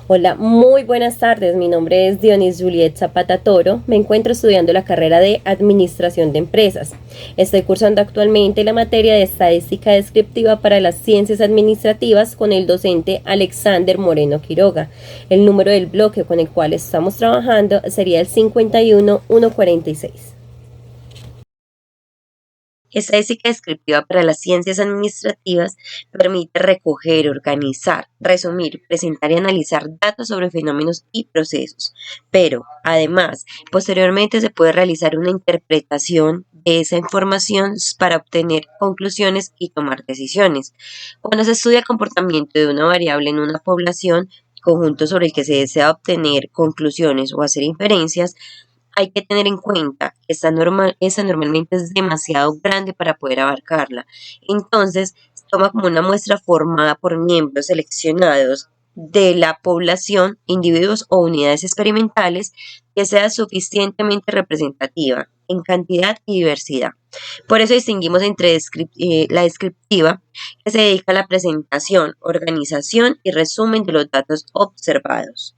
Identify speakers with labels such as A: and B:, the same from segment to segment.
A: Hola, muy buenas tardes. Mi nombre es Dionis Juliet Zapata Toro. Me encuentro estudiando la carrera de Administración de Empresas. Estoy cursando actualmente la materia de Estadística Descriptiva para las Ciencias Administrativas con el docente Alexander Moreno Quiroga. El número del bloque con el cual estamos trabajando sería el 51146.
B: Estadística descriptiva para las ciencias administrativas permite recoger, organizar, resumir, presentar y analizar datos sobre fenómenos y procesos. Pero, además, posteriormente se puede realizar una interpretación de esa información para obtener conclusiones y tomar decisiones. Cuando se estudia el comportamiento de una variable en una población, conjunto sobre el que se desea obtener conclusiones o hacer inferencias, hay que tener en cuenta que esta normalmente es demasiado grande para poder abarcarla. Entonces, se toma como una muestra formada por miembros seleccionados de la población, individuos o unidades experimentales que sea suficientemente representativa en cantidad y diversidad. Por eso distinguimos entre la descriptiva, que se dedica a la presentación, organización y resumen de los datos observados.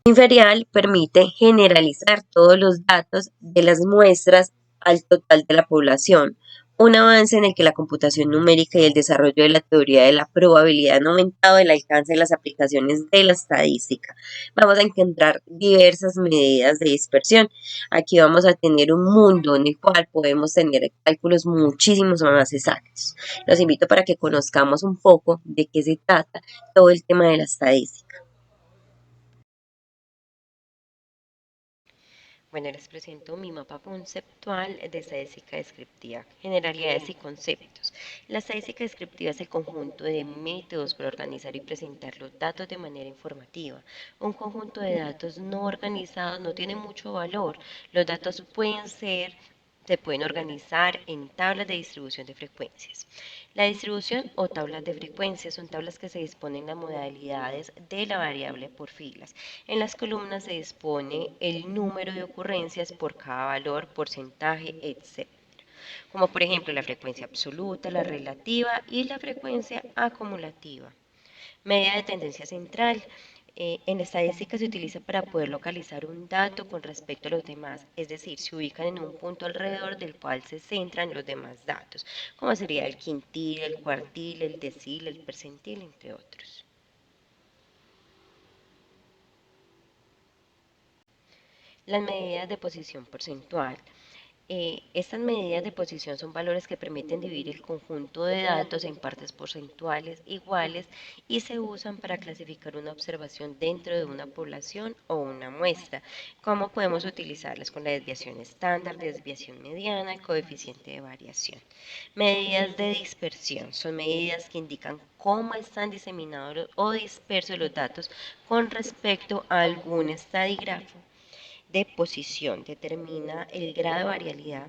B: Inferial permite generalizar todos los datos de las muestras al total de la población, un avance en el que la computación numérica y el desarrollo de la teoría de la probabilidad han aumentado el alcance de las aplicaciones de la estadística. Vamos a encontrar diversas medidas de dispersión. Aquí vamos a tener un mundo en el cual podemos tener cálculos muchísimos más exactos. Los invito para que conozcamos un poco de qué se trata todo el tema de la estadística.
C: Bueno, les presento mi mapa conceptual de estadística descriptiva, generalidades y conceptos. La estadística descriptiva es el conjunto de métodos para organizar y presentar los datos de manera informativa. Un conjunto de datos no organizados no tiene mucho valor. Los datos se pueden organizar en tablas de distribución de frecuencias. La distribución o tablas de frecuencias son tablas que se disponen las modalidades de la variable por filas. En las columnas se dispone el número de ocurrencias por cada valor, porcentaje, etc. Como por ejemplo la frecuencia absoluta, la relativa y la frecuencia acumulativa. Medida de tendencia central. En estadística se utiliza para poder localizar un dato con respecto a los demás, es decir, se ubican en un punto alrededor del cual se centran los demás datos, como sería el quintil, el cuartil, el decil, el percentil, entre otros. Las medidas de posición porcentual. Estas medidas de posición son valores que permiten dividir el conjunto de datos en partes porcentuales iguales y se usan para clasificar una observación dentro de una población o una muestra. ¿Cómo podemos utilizarlas? Con la desviación estándar, desviación mediana, coeficiente de variación. Medidas de dispersión son medidas que indican cómo están diseminados o dispersos los datos con respecto a algún estadigrafo de posición. Determina el grado de variabilidad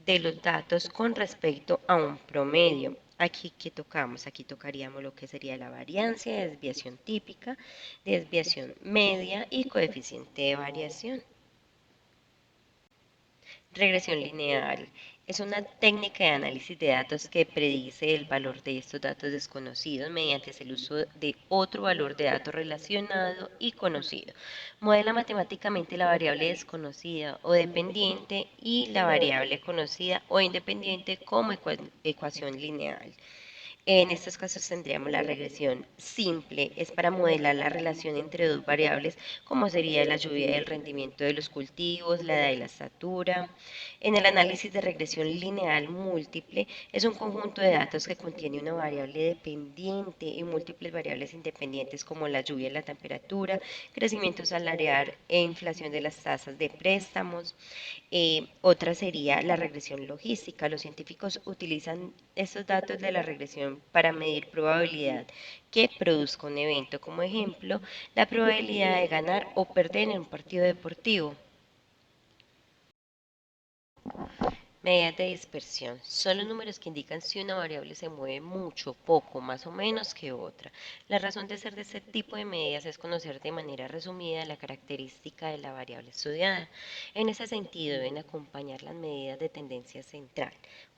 C: de los datos con respecto a un promedio. Aquí que tocamos, aquí tocaríamos lo que sería la variancia, desviación típica, desviación media y coeficiente de variación. Regresión lineal es una técnica de análisis de datos que predice el valor de estos datos desconocidos mediante el uso de otro valor de dato relacionado y conocido. Modela matemáticamente la variable desconocida o dependiente y la variable conocida o independiente como ecuación lineal. En estos casos tendríamos la regresión simple, es para modelar la relación entre dos variables, como sería la lluvia y el rendimiento de los cultivos, la edad y la estatura. En el análisis de regresión lineal múltiple, es un conjunto de datos que contiene una variable dependiente y múltiples variables independientes como la lluvia y la temperatura, crecimiento salarial e inflación de las tasas de préstamos. Otra sería la regresión logística. Los científicos utilizan estos datos de la regresión para medir probabilidad que produzca un evento, como ejemplo, la probabilidad de ganar o perder en un partido deportivo. Medidas de dispersión son los números que indican si una variable se mueve mucho, poco, más o menos que otra. La razón de ser de este tipo de medidas es conocer de manera resumida la característica de la variable estudiada. En ese sentido, deben acompañar las medidas de tendencia central.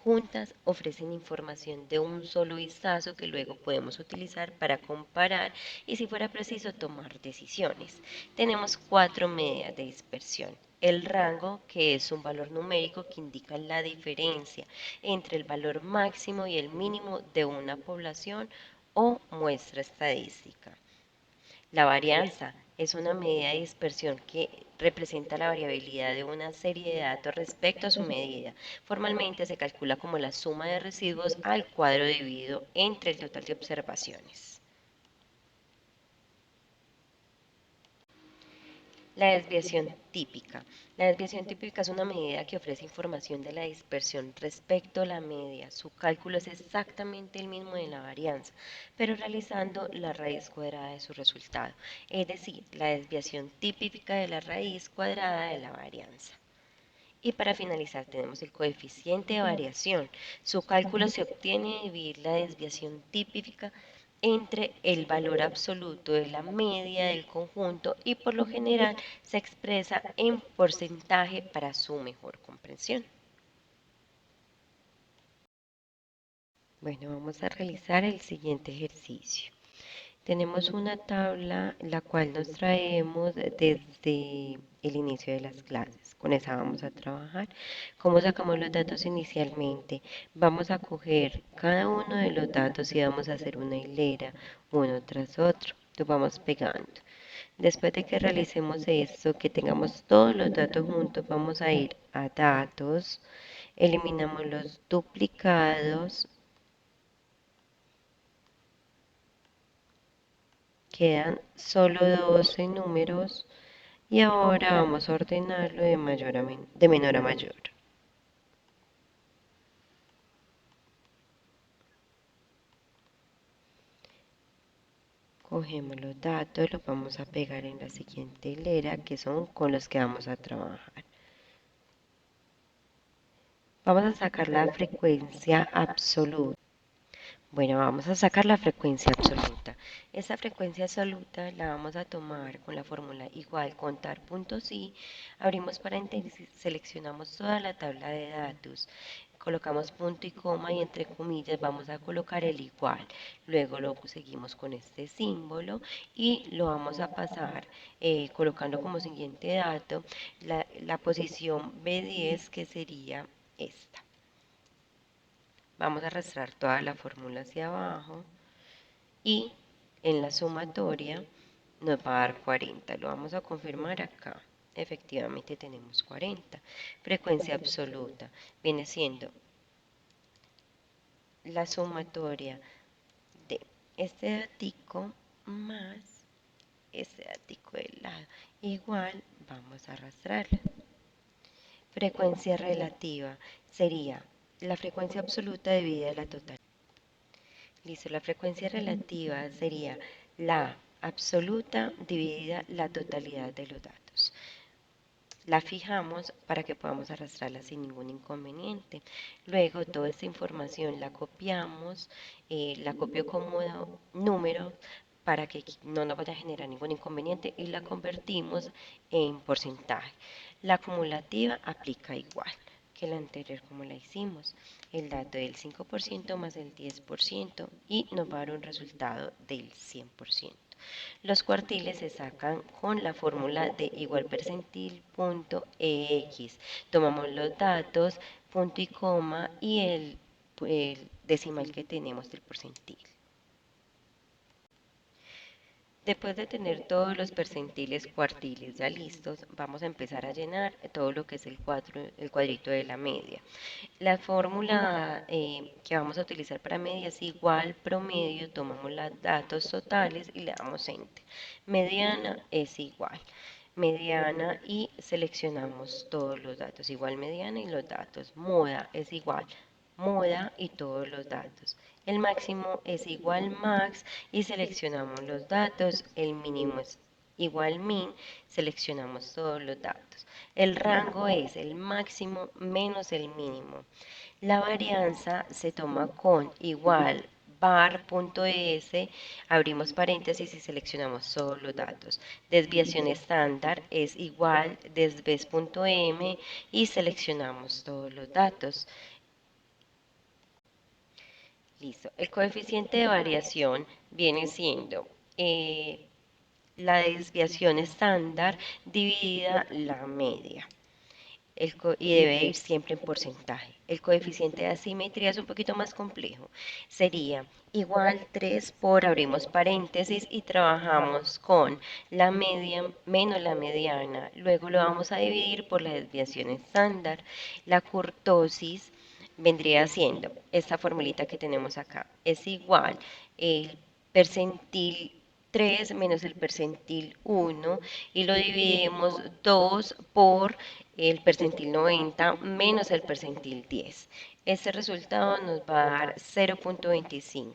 C: Juntas ofrecen información de un solo vistazo que luego podemos utilizar para comparar y, si fuera preciso, tomar decisiones. Tenemos cuatro medidas de dispersión. El rango, que es un valor numérico que indica la diferencia entre el valor máximo y el mínimo de una población o muestra estadística. La varianza es una medida de dispersión que representa la variabilidad de una serie de datos respecto a su medida. Formalmente se calcula como la suma de residuos al cuadro dividido entre el total de observaciones. La desviación típica. La desviación típica es una medida que ofrece información de la dispersión respecto a la media. Su cálculo es exactamente el mismo de la varianza, pero realizando la raíz cuadrada de su resultado, es decir, la desviación típica de la raíz cuadrada de la varianza. Y para finalizar tenemos el coeficiente de variación. Su cálculo se obtiene de dividir la desviación típica entre el valor absoluto de la media del conjunto y por lo general se expresa en porcentaje para su mejor comprensión. Bueno, vamos a realizar el siguiente ejercicio. Tenemos una tabla la cual nos traemos desde el inicio de las clases. Con esa vamos a trabajar. ¿Cómo sacamos los datos inicialmente? Vamos a coger cada uno de los datos y vamos a hacer una hilera, uno tras otro. Los vamos pegando. Después de que realicemos esto, que tengamos todos los datos juntos, vamos a ir a datos, eliminamos los duplicados, quedan solo 12 números y ahora vamos a ordenarlo de menor a mayor. Cogemos los datos, los vamos a pegar en la siguiente hilera que son con los que vamos a trabajar. Vamos a sacar la frecuencia absoluta. Bueno, vamos a sacar la frecuencia absoluta. Esta frecuencia absoluta la vamos a tomar con la fórmula igual contar puntos y abrimos paréntesis, seleccionamos toda la tabla de datos, colocamos punto y coma y entre comillas vamos a colocar el igual. Luego lo seguimos con este símbolo y lo vamos a pasar colocando como siguiente dato la posición B10 que sería esta. Vamos a arrastrar toda la fórmula hacia abajo y en la sumatoria nos va a dar 40. Lo vamos a confirmar acá. Efectivamente tenemos 40. Frecuencia absoluta viene siendo la sumatoria de este datico más este datico del lado. Igual vamos a arrastrarlo. Frecuencia relativa sería la frecuencia absoluta dividida la total. Listo, la frecuencia relativa sería la absoluta dividida la totalidad de los datos. La fijamos para que podamos arrastrarla sin ningún inconveniente. Luego toda esta información la copiamos, la copio como número para que no nos vaya a generar ningún inconveniente y la convertimos en porcentaje. La acumulativa aplica igual que la anterior como la hicimos, el dato del 5% más el 10% y nos va a dar un resultado del 100%. Los cuartiles se sacan con la fórmula de igual percentil punto EX. Tomamos los datos, punto y coma y el decimal que tenemos del percentil. Después de tener todos los percentiles cuartiles ya listos, vamos a empezar a llenar todo lo que es el cuadrito de la media. La fórmula que vamos a utilizar para media es igual promedio, tomamos los datos totales y le damos enter. Mediana es igual mediana y seleccionamos todos los datos, igual mediana y los datos. Moda es igual moda y todos los datos. El máximo es igual max y seleccionamos los datos. El mínimo es igual min, seleccionamos todos los datos. El rango es el máximo menos el mínimo. La varianza se toma con igual var.es, abrimos paréntesis y seleccionamos todos los datos. Desviación estándar es igual desves.m y seleccionamos todos los datos. Listo. El coeficiente de variación viene siendo la desviación estándar dividida la media. Y debe ir siempre en porcentaje. El coeficiente de asimetría es un poquito más complejo. Sería igual 3 por, abrimos paréntesis y trabajamos con la media menos la mediana. Luego lo vamos a dividir por la desviación estándar. La kurtosis vendría siendo esta formulita que tenemos acá. Es igual el percentil 3 menos el percentil 1 y lo dividimos 2 por el percentil 90 menos el percentil 10. Este resultado nos va a dar 0.25.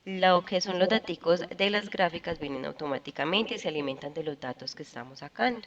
C: Lo que son los datos de las gráficas vienen automáticamente y se alimentan de los datos que estamos sacando.